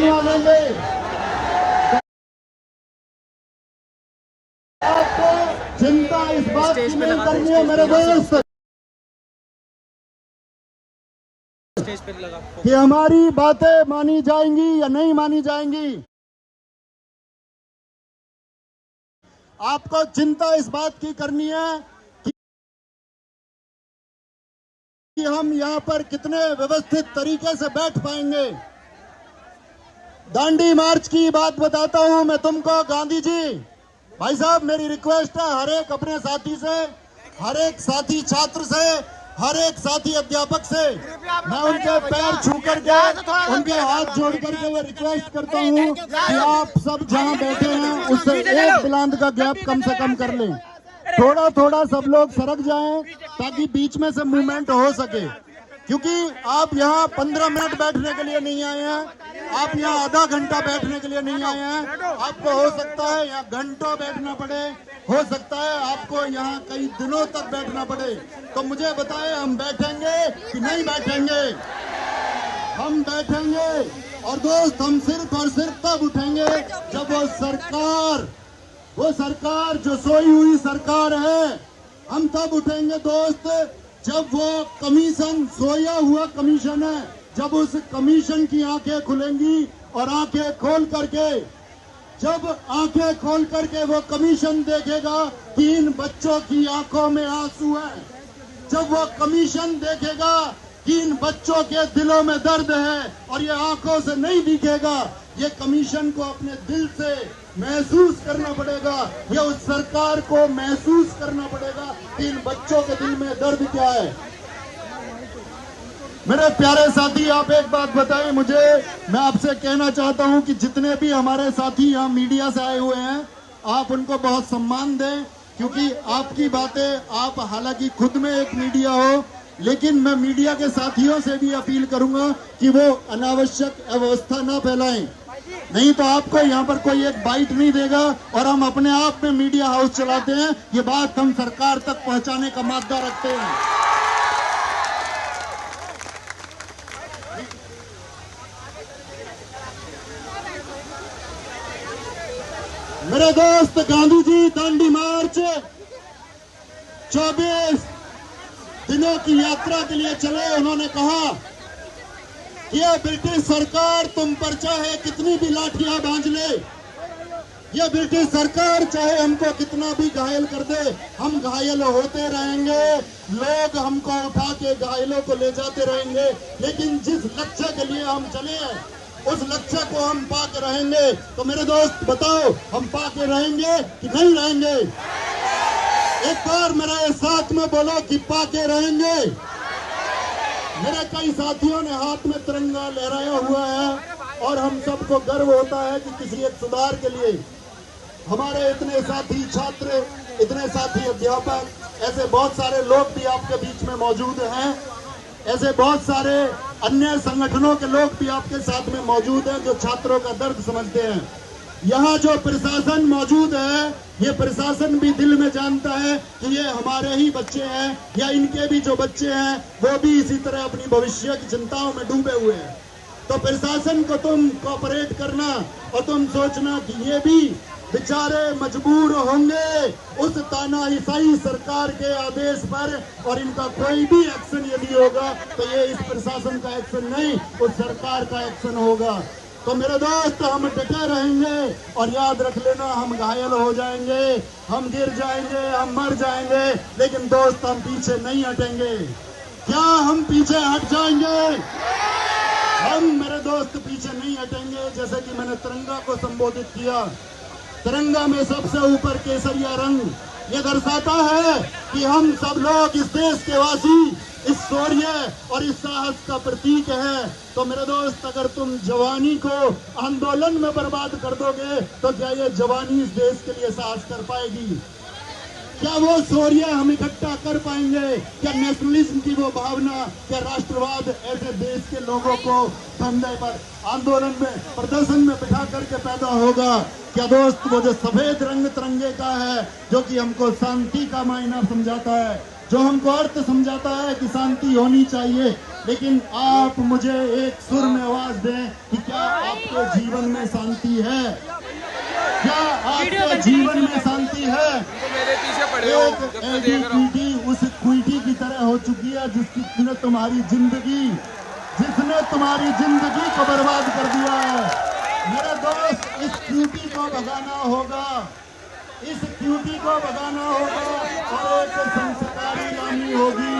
बनवा लेंगे। आपको चिंता इस बात की नहीं करनी है मेरे दोस्त कि हमारी बातें मानी जाएंगी या नहीं मानी जाएंगी। आपको चिंता इस बात की करनी है कि हम यहाँ पर कितने व्यवस्थित तरीके से बैठ पाएंगे। दांडी मार्च की बात बताता हूं मैं तुमको। गांधी जी भाई साहब, मेरी रिक्वेस्ट है हर एक अपने साथी से, हर एक साथी छात्र से, हर एक साथी अध्यापक से मैं उनके पैर छू करके, उनके हाथ जोड़ करके मैं रिक्वेस्ट करता हूं कि आप सब जहां बैठे हैं उससे एक बिलांद का गैप कम से कम कर लें। थोड़ा थोड़ा सब लोग सरक जाएं ताकि बीच में से मूवमेंट हो सके, क्योंकि आप यहाँ 15 मिनट बैठने के लिए नहीं आए हैं, आप यहाँ आधा घंटा बैठने के लिए नहीं आए हैं। आपको हो सकता है यहाँ घंटों बैठना पड़े, हो सकता है आपको यहाँ कई दिनों तक बैठना पड़े। तो मुझे बताएं, हम बैठेंगे कि नहीं बैठेंगे? हम बैठेंगे। और दोस्त, हम सिर्फ और सिर्फ तब उठेंगे जब वो सरकार जो सोई हुई सरकार है, हम तब उठेंगे दोस्त जब वो कमीशन, सोया हुआ कमीशन है, जब उस कमीशन की आंखें खुलेंगी और आंखें खोल करके, जब आंखें खोल करके वो कमीशन देखेगा कि इन बच्चों की आंखों में आंसू है, जब वो कमीशन देखेगा कि इन बच्चों के दिलों में दर्द है और ये आंखों से नहीं दिखेगा, ये कमीशन को अपने दिल से महसूस करना पड़ेगा, ये उस सरकार को महसूस करना पड़ेगा कि इन बच्चों के दिल में दर्द क्या है। मेरे प्यारे साथी, आप एक बात बताएं मुझे, मैं आपसे कहना चाहता हूं कि जितने भी हमारे साथी यहाँ मीडिया से आए हुए हैं, आप उनको बहुत सम्मान दें, क्योंकि आपकी बातें, आप हालांकि खुद में एक मीडिया हो, लेकिन मैं मीडिया के साथियों से भी अपील करूंगा कि वो अनावश्यक अव्यवस्था ना फैलाएं, नहीं तो आपको यहाँ पर कोई एक बाइट नहीं देगा और हम अपने आप में मीडिया हाउस चलाते हैं, ये बात हम सरकार तक पहुंचाने का मादा रखते हैं। मेरे दोस्त, गांधी जी दांडी मार्च 24 दिनों की यात्रा के लिए चले। उन्होंने कहा ये ब्रिटिश सरकार तुम पर चाहे कितनी भी लाठियां बांध ले, ये ब्रिटिश सरकार चाहे हमको कितना भी घायल कर दे, हम घायल होते रहेंगे, लोग हमको उठा के घायलों को ले जाते रहेंगे, लेकिन जिस लक्ष्य के लिए हम चले हैं उस लक्ष्य को हम पा के रहेंगे। तो मेरे दोस्त बताओ, हम पा के रहेंगे कि नहीं रहेंगे? एक बार मेरे साथ में बोलो कि पा के रहेंगे। मेरे कई साथियों ने हाथ में तिरंगा लहराया हुआ है और हम सबको गर्व होता है कि किसी एक सुधार के लिए हमारे इतने साथी छात्र, इतने साथी अध्यापक, ऐसे बहुत सारे लोग भी आपके बीच में मौजूद हैं, ऐसे बहुत सारे अन्य संगठनों के लोग भी आपके साथ में मौजूद हैं जो छात्रों का दर्द समझते हैं। यहाँ जो प्रशासन मौजूद है, ये प्रशासन भी दिल में जानता है कि ये हमारे ही बच्चे हैं या इनके भी जो बच्चे हैं वो भी इसी तरह अपनी भविष्य की चिंताओं में डूबे हुए हैं। तो प्रशासन को तुम कोऑपरेट करना और तुम सोचना कि ये भी बेचारे मजबूर होंगे उस तानाशाही सरकार के आदेश पर, और इनका कोई भी एक्शन यदि होगा तो ये इस प्रशासन का एक्शन नहीं, उस सरकार का एक्शन होगा। तो मेरे दोस्त, हम डटे रहेंगे और याद रख लेना, हम घायल हो जाएंगे, हम गिर जाएंगे, हम मर जाएंगे, लेकिन दोस्त हम पीछे नहीं हटेंगे। क्या हम पीछे हट जाएंगे? हम मेरे दोस्त पीछे नहीं हटेंगे। जैसे कि मैंने तिरंगा को संबोधित किया, तिरंगा में सबसे ऊपर केसरिया रंग ये दर्शाता है कि हम सब लोग इस देश के वासी, इस शौर्य और इस साहस का प्रतीक है। तो मेरे दोस्त, अगर तुम जवानी को आंदोलन में बर्बाद कर दोगे तो क्या ये जवानी इस देश के लिए साहस कर पाएगी? क्या वो शौर्य हम इकट्ठा कर पाएंगे? क्या नेशनलिज्म की वो भावना, क्या राष्ट्रवाद ऐसे देश के लोगों को धंधे पर, आंदोलन में, प्रदर्शन में बिठा करके पैदा होगा? क्या दोस्त, वो जो सफेद रंग तिरंगे का है, जो कि हमको शांति का मायना समझाता है, जो हमको अर्थ समझाता है कि शांति होनी चाहिए, लेकिन आप मुझे एक सुर में आवाज दें कि क्या आपके जीवन में शांति है? क्या आपके जीवन में शांति है? एक एडीपीटी उस क्वीटी की तरह हो चुकी है जिसने तुम्हारी जिंदगी को बर्बाद कर दिया है। मेरे दोस्त, इस क्यूटी को भगाना होगा, और एक संस्कारी लानी होगी।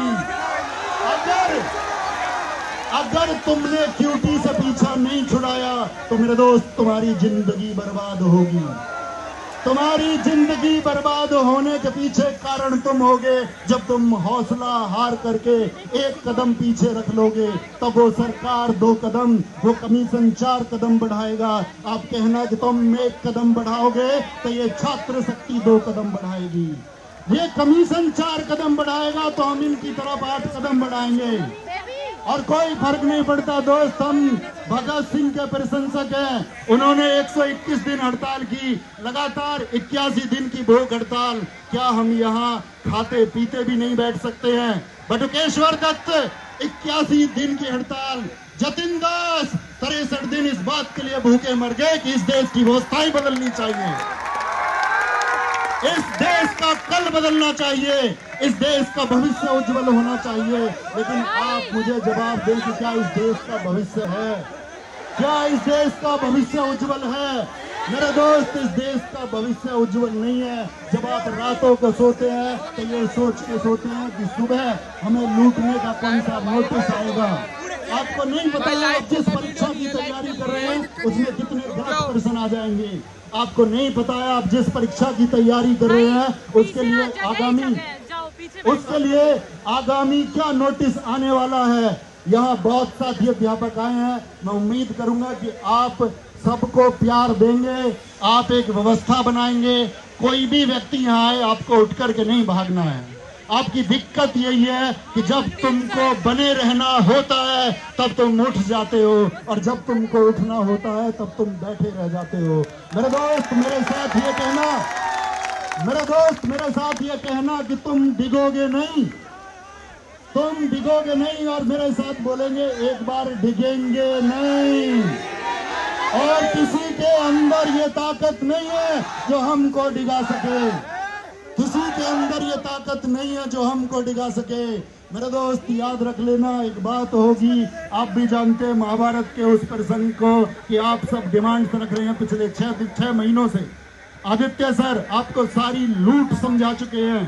अगर तुमने क्यूटी से पीछा नहीं छुड़ाया तो मेरे दोस्त तुम्हारी जिंदगी बर्बाद होगी। तुम्हारी जिंदगी बर्बाद होने के पीछे कारण तुम होगे जब तुम हौसला हार करके एक कदम पीछे रख लोगे। तब वो सरकार 2 कदम, वो कमीशन 4 कदम बढ़ाएगा। आप कहना कि तुम 1 कदम बढ़ाओगे तो ये छात्र शक्ति 2 कदम बढ़ाएगी। ये कमीशन 4 कदम बढ़ाएगा तो हम इनकी तरफ 8 कदम बढ़ाएंगे और कोई फर्क नहीं पड़ता। दोस्त, हम भगत सिंह के प्रशंसक हैं। उन्होंने 121 दिन हड़ताल की, लगातार 81 दिन की भूख हड़ताल। क्या हम यहाँ खाते पीते भी नहीं बैठ सकते हैं? बटुकेश्वर दत्त 81 दिन की हड़ताल, जतिन दास 63 दिन इस बात के लिए भूखे मर गए कि इस देश की व्यवस्थाएं बदलनी चाहिए, इस देश का कल बदलना चाहिए, इस देश का भविष्य उज्जवल होना चाहिए। लेकिन आप मुझे जवाब दें कि क्या इस देश का भविष्य है? क्या इस देश का भविष्य उज्जवल है? मेरे दोस्त, इस देश का भविष्य उज्जवल नहीं है। जब आप रातों को सोते हैं तो ये सोच के सोते हैं कि सुबह हमें लूटने का कौन सा नोटिस आएगा। आपको नहीं पता आप जिस परीक्षा की तैयारी कर रहे हैं उसमें कितने गलत प्रश्न आ जाएंगे। आपको नहीं पता है आप जिस परीक्षा की तैयारी कर रहे हैं उसके लिए आगामी क्या नोटिस आने वाला है। यहाँ बहुत साथी अध्यापक आए हैं। मैं उम्मीद करूंगा कि आप सबको प्यार देंगे, आप एक व्यवस्था बनाएंगे। कोई भी व्यक्ति यहाँ आए, आपको उठ करके नहीं भागना है। आपकी दिक्कत यही है कि जब तुमको बने रहना होता है तब तुम उठ जाते हो, और जब तुमको उठना होता है तब तुम बैठे रह जाते हो। मेरे दोस्त, मेरे साथ ये कहना कि तुम डिगोगे नहीं, और मेरे साथ बोलेंगे एक बार डिगेंगे नहीं। और किसी के अंदर ये ताकत नहीं है जो हमको डिगा सके, किसी के अंदर ये ताकत नहीं है जो हमको डिगा सके। मेरे दोस्त, याद रख लेना, एक बात होगी, आप भी जानते हैं महाभारत के उस प्रसंग को कि आप सब डिमांड्स रख रहे हैं पिछले 6 महीनों से। आदित्य सर आपको सारी लूट समझा चुके हैं,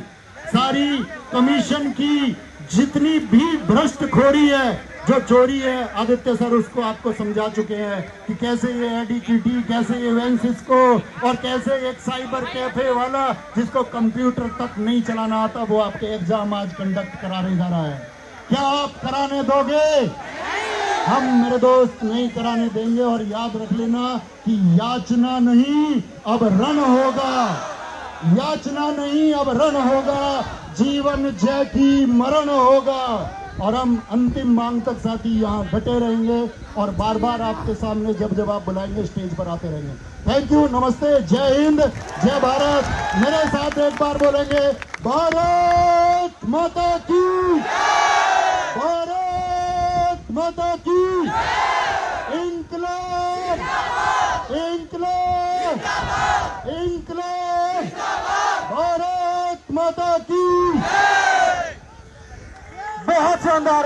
सारी कमीशन की जितनी भी भ्रष्टखोरी है, जो चोरी है, आदित्य सर उसको आपको समझा चुके हैं कि कैसे ये एडीपीटी, कैसे ये वेंसिस्को, और कैसे एक साइबर कैफे वाला जिसको कंप्यूटर तक नहीं चलाना आता वो आपके एग्जाम आज कंडक्ट कराने जा रहा है। क्या आप कराने दोगे? हम मेरे दोस्त नहीं कराने देंगे। और याद रख लेना कि याचना नहीं अब रण होगा, याचना नहीं अब रण होगा, जीवन जय की मरण होगा। और हम अंतिम मांग तक साथी यहाँ डटे रहेंगे और बार बार आपके सामने जब आप बुलाएंगे स्टेज पर आते रहेंगे। थैंक यू, नमस्ते, जय हिंद, जय भारत। मेरे साथ एक बार बोलेंगे, भारत माता की, भारत माता की, इंकलाब, इंकलाब, इंकलाब, भारत माता की। बहुत शानदार।